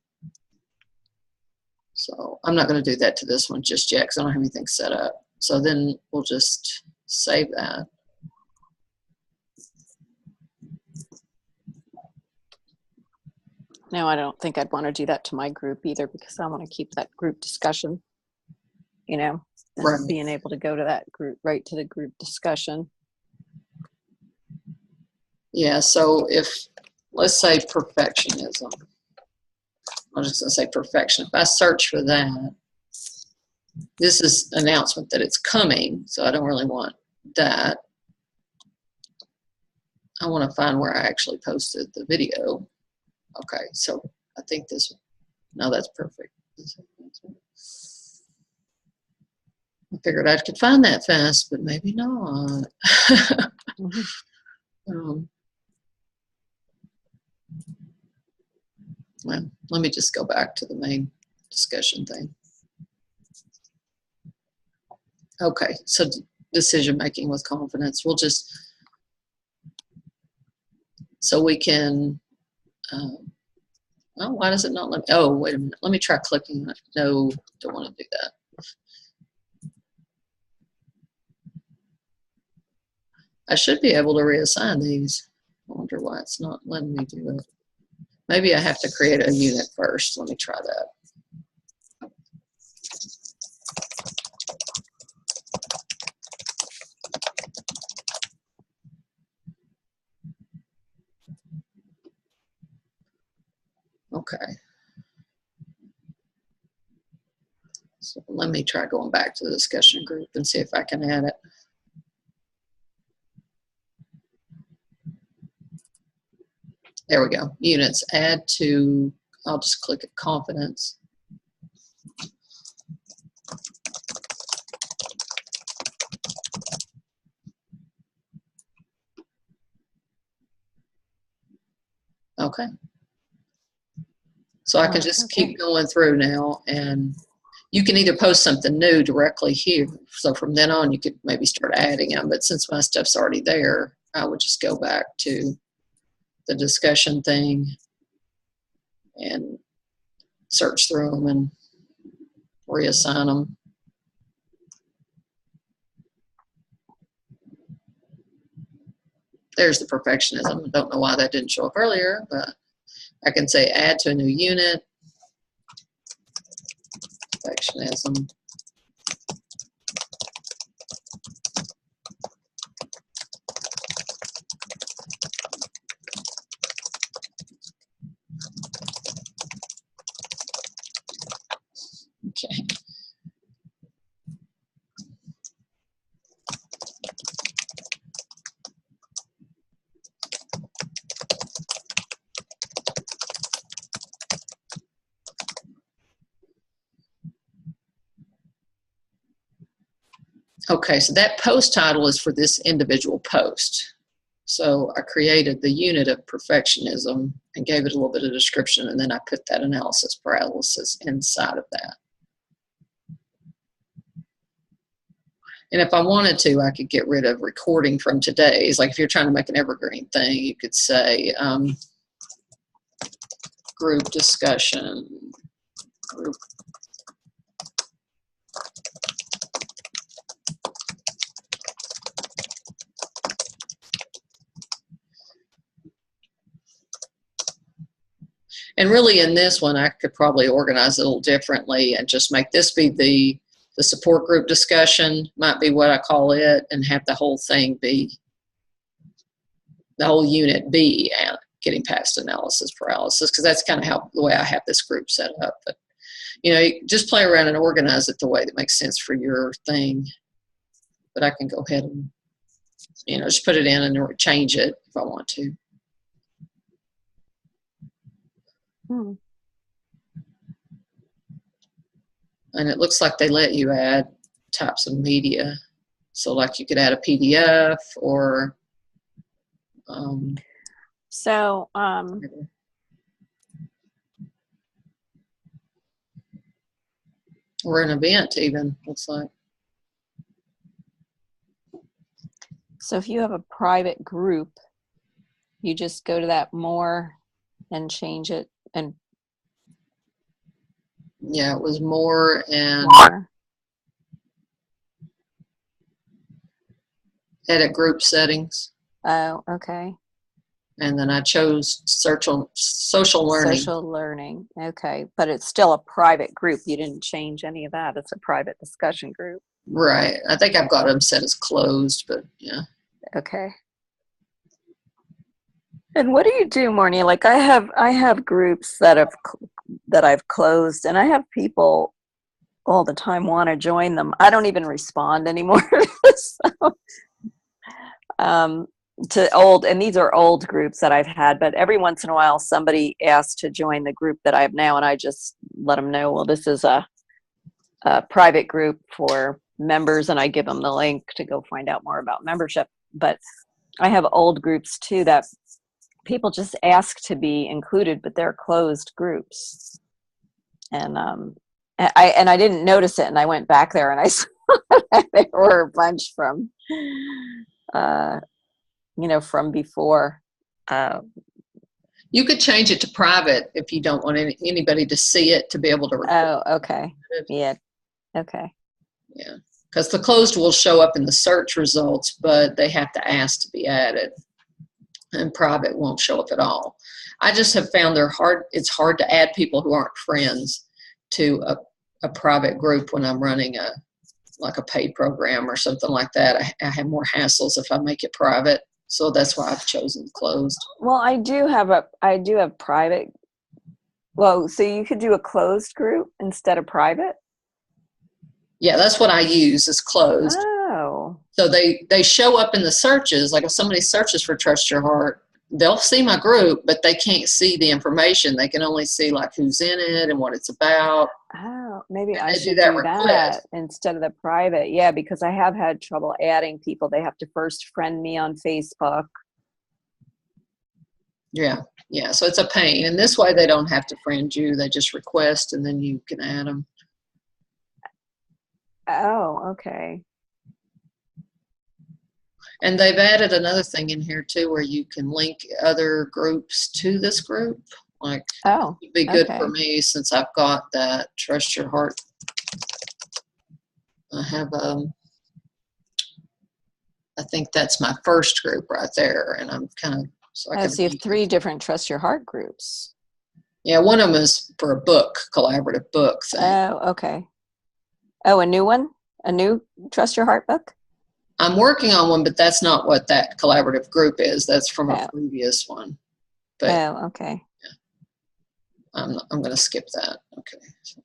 So I'm not going to do that to this one just yet because I don't have anything set up. So then we'll just save that. No, I don't think I'd want to do that to my group either because I want to keep that group discussion, you know, and being able to go to that group, right to the group discussion. Yeah, so if, let's say perfectionism. I'm just going to say perfection. If I search for that, this is an announcement that it's coming, so I don't really want that. I want to find where I actually posted the video. Okay, so I think this one. No, that's perfect. I figured I could find that fast, but maybe not. Well, let me just go back to the main discussion thing. Okay, so decision making with confidence. We'll just, so we can, oh, why does it not let me, oh, wait a minute. Let me try clicking on it. No, don't want to do that. I should be able to reassign these. wonder why it's not letting me do it. Maybe I have to create a unit first. Let me try that. Okay. So let me try going back to the discussion group and see if I can add it. There we go. Units, add to, I'll just click at confidence. Okay. So I can just keep going through now, and you can either post something new directly here. So from then on, you could maybe start adding them. But since my stuff's already there, I would just go back to the discussion thing and search through them and reassign them. There's the perfectionism. I don't know why that didn't show up earlier, but I can say add to a new unit. Perfectionism. Okay. Okay, so that post title is for this individual post. So I created the unit of perfectionism and gave it a little bit of description, and then I put that analysis paralysis inside of that. And if I wanted to, I could get rid of recording from today's. Like if you're trying to make an evergreen thing, you could say group discussion, group. And really in this one, I could probably organize it a little differently and just make this be the support group discussion, might be what I call it, and have the whole thing be, the whole unit be getting past analysis paralysis, because that's kind of how the way I have this group set up. But you know, you just play around and organize it the way that makes sense for your thing. But I can go ahead and, you know, just put it in and change it if I want to. And it looks like they let you add types of media. So like you could add a PDF or or an event even, looks like. So if you have a private group, you just go to that more and change it. And yeah, it was more and edit group settings. Oh, okay. And then I chose social learning. Social learning, okay. But it's still a private group. You didn't change any of that. It's a private discussion group. Right. I think I've got them set as closed, but yeah. Okay. And what do you do, Marnie? Like I have groups that I've closed, and I have people all the time want to join them. I don't even respond anymore. So, and these are old groups that I've had, but every once in a while somebody asks to join the group that I have now, and I just let them know, well, this is a private group for members, and I give them the link to go find out more about membership. But I have old groups too that people just ask to be included, but they're closed groups. And I didn't notice it, and I went back there and I saw that there were a bunch from from before. You could change it to private if you don't want anybody to see it, to be able to record. Oh, okay. Yeah. Okay. Yeah. Because the closed will show up in the search results, but they have to ask to be added. and private won't show up at all. I just have found it's hard to add people who aren't friends to a private group when I'm running like a paid program or something like that. I have more hassles if I make it private. So that's why I've chosen closed. Well, I do have private. Well, so you could do a closed group instead of private? Yeah, that's what I use is closed. Oh. So they show up in the searches. Like if somebody searches for Trust Your Heart, they'll see my group, but they can't see the information. They can only see like who's in it and what it's about. Oh, maybe I they should do that do request. that instead of the private. Yeah, because I have had trouble adding people. They have to first friend me on Facebook. Yeah. Yeah. So it's a pain. And this way they don't have to friend you. They just request and then you can add them. Oh, okay. And they've added another thing in here too, where you can link other groups to this group. Like, Oh, it'd be good okay. for me since I've got that Trust Your Heart. I have, I think that's my first group right there. And I'm kind of, so I can. So you have 3 different Trust Your Heart groups. Yeah. One of them is for a book, collaborative book thing. Oh, okay. Oh, a new one? A new Trust Your Heart book? I'm working on one, but that's not what that collaborative group is. That's from a Oh. previous one. But Oh, okay. I'm going to skip that. Okay. So,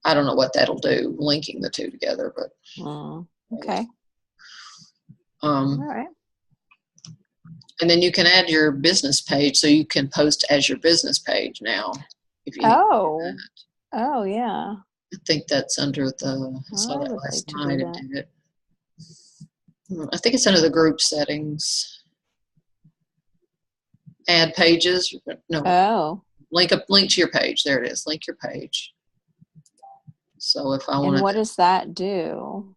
I don't know what that'll do, linking the two together, but. Okay. All right. And then you can add your business page, so you can post as your business page now. If you Oh. Oh, yeah. I think that's under the. I saw that would last like to night do and that. did it. I think it's under the group settings. Add pages. No. Oh. Link to your page. There it is. Link your page. So if I want And to. what does that do?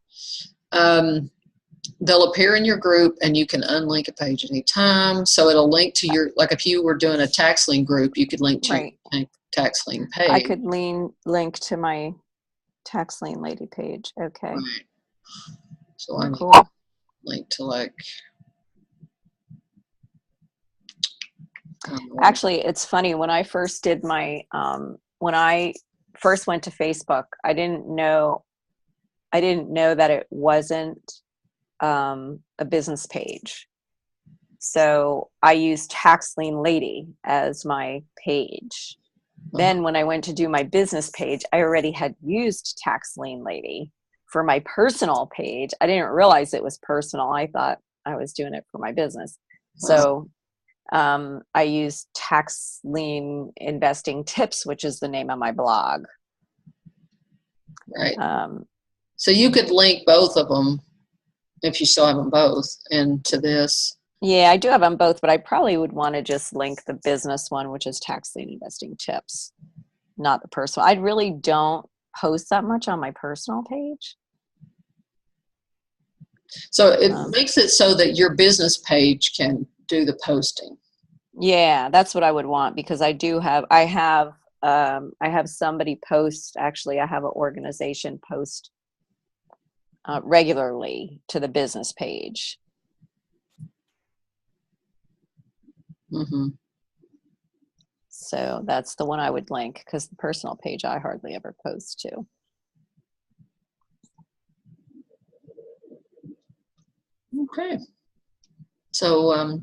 They'll appear in your group and you can unlink a page anytime. So it'll link to your, like if you were doing a tax lien group, you could link to your tax lien page. I could link to my tax lien lady page. Okay. Right. So I cool. need to link to like. Actually, it's funny. When I first did my, when I first went to Facebook, I didn't know that it wasn't a business page. So I used Tax Lien Lady as my page. Then when I went to do my business page, I already had used Tax Lien Lady for my personal page. I didn't realize it was personal. I thought I was doing it for my business. So I used Tax Lien Investing Tips, which is the name of my blog. Right. So you could link both of them if you still have them both into this. Yeah, I do have them both, but I probably would want to just link the business one, which is Tax Lien Investing Tips, not the personal. I really don't post that much on my personal page. So it makes it so that your business page can do the posting. Yeah, that's what I would want, because I have somebody post, actually I have an organization post regularly to the business page. Mm-hmm. So that's the one I would link, because the personal page I hardly ever post to. Okay. So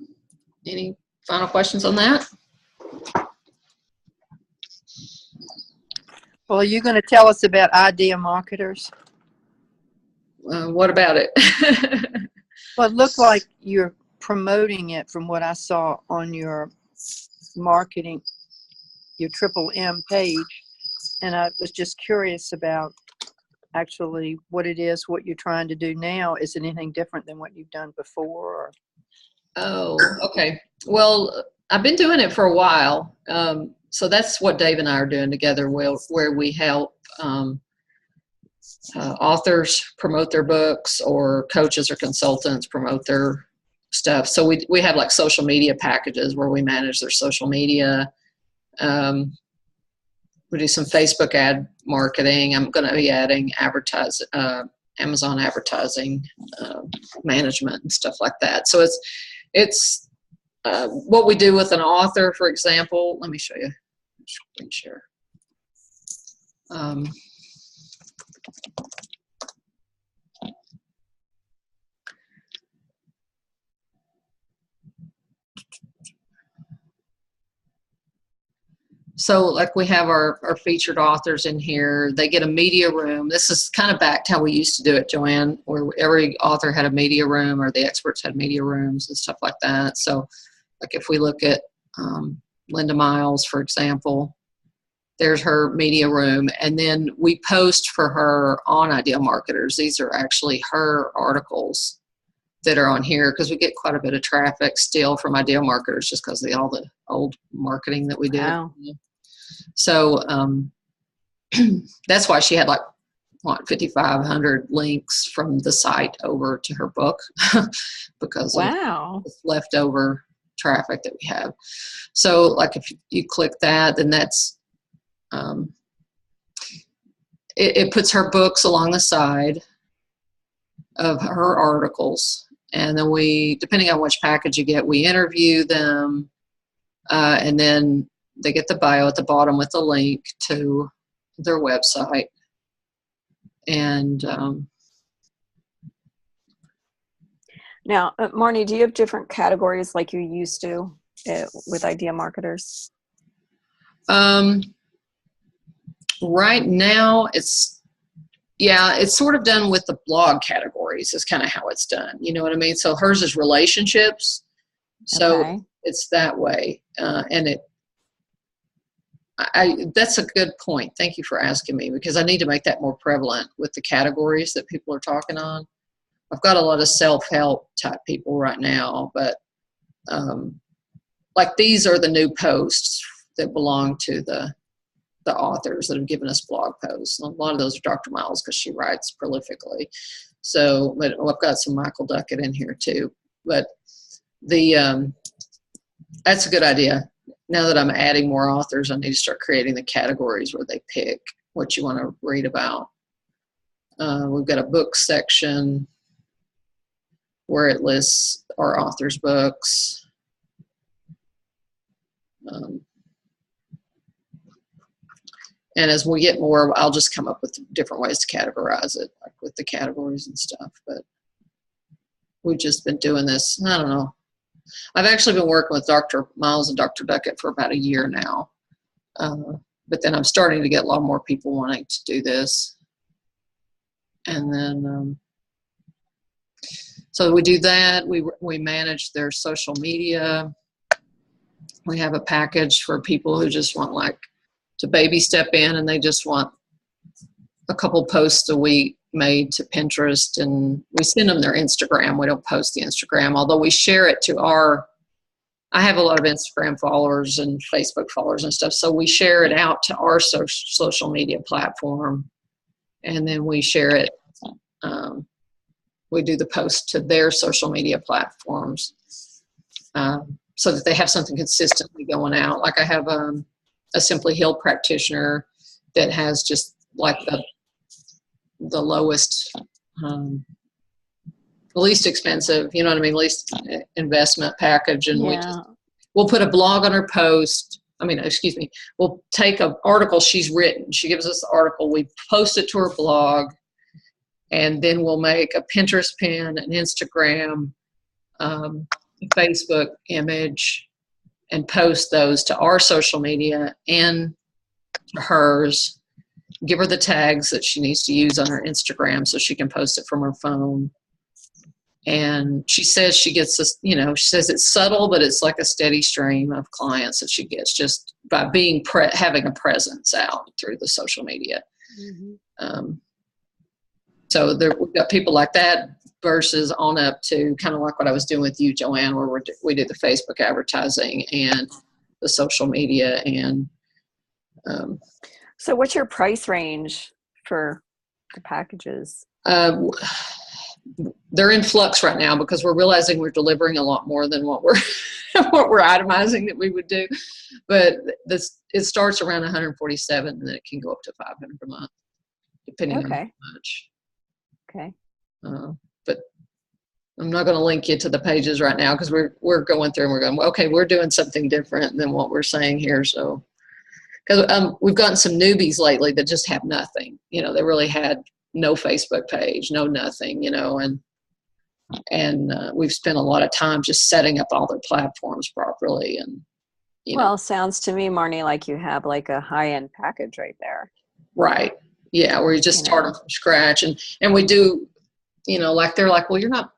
any final questions on that? Well, are you going to tell us about idea marketers? What about it? Well, it looked like you're promoting it from what I saw on your marketing, your Triple M page. And I was just curious about actually what it is, what you're trying to do now. Is it anything different than what you've done before? Or? Oh, okay. Well, I've been doing it for a while. So that's what Dave and I are doing together, where we help authors promote their books, or coaches or consultants promote their stuff. So we have like social media packages where we manage their social media. We do some Facebook ad marketing. I'm going to be adding Amazon advertising management and stuff like that. So it's what we do with an author, for example. Let me show you. Screen share. So like we have our featured authors in here. They get a media room. This is kind of back to how we used to do it, Joanne, where every author had a media room, or the experts had media rooms and stuff like that. So like if we look at Linda Miles, for example, there's her media room. And then we post for her on Ideal Marketers. These are actually her articles that are on here, because we get quite a bit of traffic still from Ideal Marketers just because of all the old marketing that we did. Wow. So that's why she had like 5,500 links from the site over to her book because Wow. of leftover traffic that we have. So like if you click that, then that's it puts her books along the side of her articles, and then we, depending on which package you get, we interview them, and then they get the bio at the bottom with the link to their website. And Now, Marnie, do you have different categories like you used to with Idea Marketers? Right now it's sort of done with the blog categories is kind of how it's done. You know what I mean? So hers is relationships. So Okay. it's that way. And that's a good point. Thank you for asking me, because I need to make that more prevalent with the categories that people are talking on. I've got a lot of self-help type people right now, but like these are the new posts that belong to the authors that have given us blog posts. A lot of those are Dr. Miles because she writes prolifically. So, but I've got some Michael Duckett in here too. But the that's a good idea. Now that I'm adding more authors, I need to start creating the categories where they pick what you want to read about. We've got a book section where it lists our authors' books. And as we get more, I'll just come up with different ways to categorize it, like with the categories and stuff. But we've just been doing this, I don't know. I've actually been working with Dr. Miles and Dr. Duckett for about a year now. But then I'm starting to get a lot more people wanting to do this. And then, so we do that. We manage their social media. We have a package for people who just want like to baby step in, and they just want a couple posts a week made to Pinterest, and we send them their Instagram. We don't post the Instagram, although we share it to I have a lot of Instagram followers and Facebook followers and stuff, so we share it out to our social media platform, and then we share it. We do the post to their social media platforms so that they have something consistently going out. Like I have a Simply Healed practitioner that has just like the lowest, the least expensive, you know what I mean, least investment package. And we'll put a blog on her post. We'll take an article she's written. She gives us the article. We post it to her blog, and then we'll make a Pinterest pin, an Instagram, Facebook image, and post those to our social media and to hers. Give her the tags that she needs to use on her Instagram so she can post it from her phone. And she says she gets this, she says it's subtle, but it's like a steady stream of clients that she gets just by being having a presence out through the social media. Mm-hmm. So we've got people like that versus on up to kind of like what I was doing with you, Joanne, where we do the Facebook advertising and the social media. And so what's your price range for the packages? They're in flux right now because we're realizing we're delivering a lot more than what we're itemizing that we would do. But it starts around 147, and then it can go up to 500 a month, depending on how much. Okay. But I'm not going to link you to the pages right now because we're going through and we're going, okay, we're doing something different than what we're saying here. So, because we've gotten some newbies lately that just have nothing. You know, they really had no Facebook page, no nothing. You know, and we've spent a lot of time just setting up all their platforms properly. And well, sounds to me, Marnie, like you have like a high-end package right there. Right. Yeah, where you just start from scratch, and we do. You know, like they're like, well, you're not.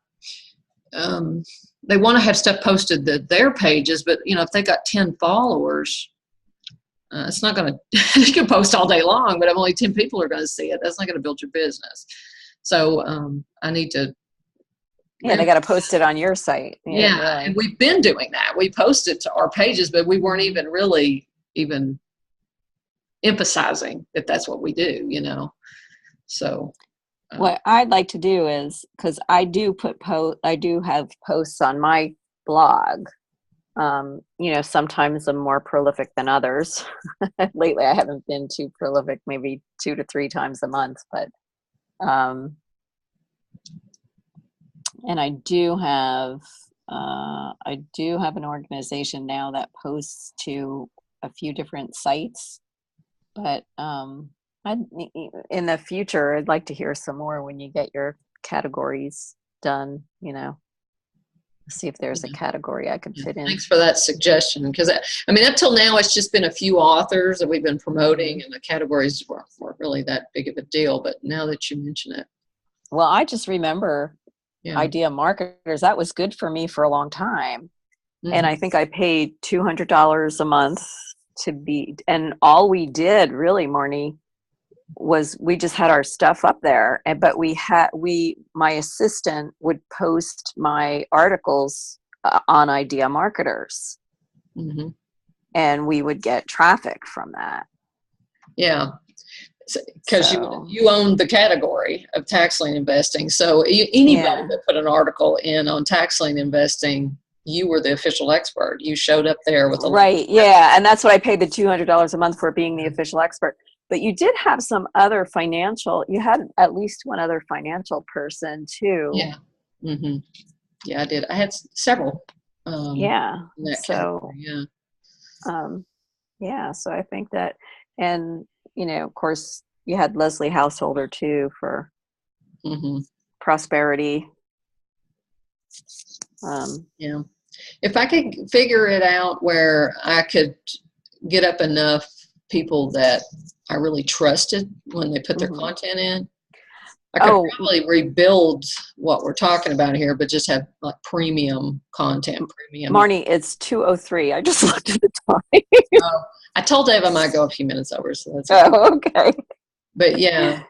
They want to have stuff posted to their pages, but you know, if they got 10 followers, it's not going to. You can post all day long, but if only 10 people are going to see it, that's not going to build your business. So I need to. Yeah, they got to post it on your site. Yeah, really. And we've been doing that. We posted to our pages, but we weren't even really even emphasizing that that's what we do. You know, so. What I'd like to do is, because I do I do have posts on my blog. You know, sometimes I'm more prolific than others. Lately, I haven't been too prolific, maybe 2 to 3 times a month, but, and I do have an organization now that posts to a few different sites, but, in the future, I'd like to hear some more when you get your categories done, you know, see if there's a category I could fit in. Thanks for that suggestion. Because I mean, up till now, it's just been a few authors that we've been promoting, and the categories weren't really that big of a deal. But now that you mention it. Well, I just remember Idea Marketers. That was good for me for a long time. Mm-hmm. And I think I paid $200 a month to be, and all we did really, Marnie, was we just had our stuff up there, but my assistant would post my articles on Idea Marketers, mm-hmm. and we would get traffic from that. Yeah, because you own the category of tax lien investing. So anybody that put an article in on tax lien investing, you were the official expert. You showed up there with a right. Yeah, and that's what I paid the $200 a month for, being the official expert. But you did have some other you had at least one other financial person too. Yeah. Mm-hmm. Yeah, I did. I had several. Yeah. In that so, category, so I think that, and, you know, of course you had Leslie Householder too for prosperity. Yeah. If I could figure it out where I could get up enough people that I really trusted when they put their content in, I could probably rebuild what we're talking about here, but just have like premium content. Marnie, it's 2:03. I just looked at the time. I told Dave I might go a few minutes over, so that's okay. But yeah,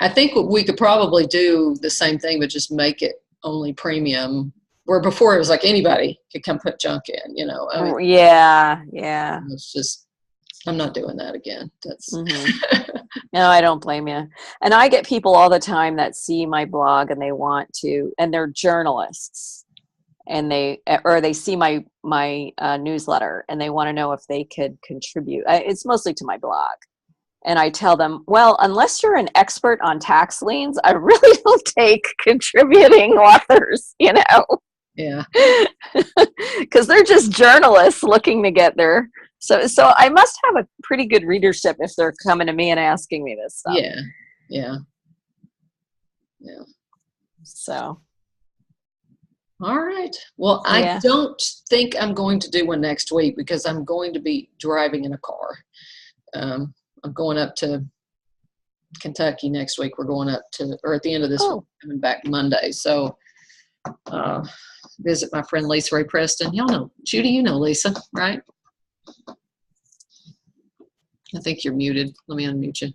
I think we could probably do the same thing, but just make it only premium. Where before it was like anybody could come put junk in, you know. I mean, yeah. It's just, I'm not doing that again. That's No, I don't blame you. And I get people all the time that see my blog and they want to, and they're journalists, and they see my newsletter, and they want to know if they could contribute. It's mostly to my blog. And I tell them, well, unless you're an expert on tax liens, I really don't take contributing authors, you know. Yeah. Because they're just journalists looking to get their. So I must have a pretty good readership if they're coming to me and asking me this stuff. Yeah. So. All right. Well, I don't think I'm going to do one next week because I'm going to be driving in a car. I'm going up to Kentucky next week. We're going up to, or at the end of this week, coming back Monday. So visit my friend Lisa Ray Preston. Y'all know, Judy, you know Lisa, right? I think you're muted. Let me unmute you.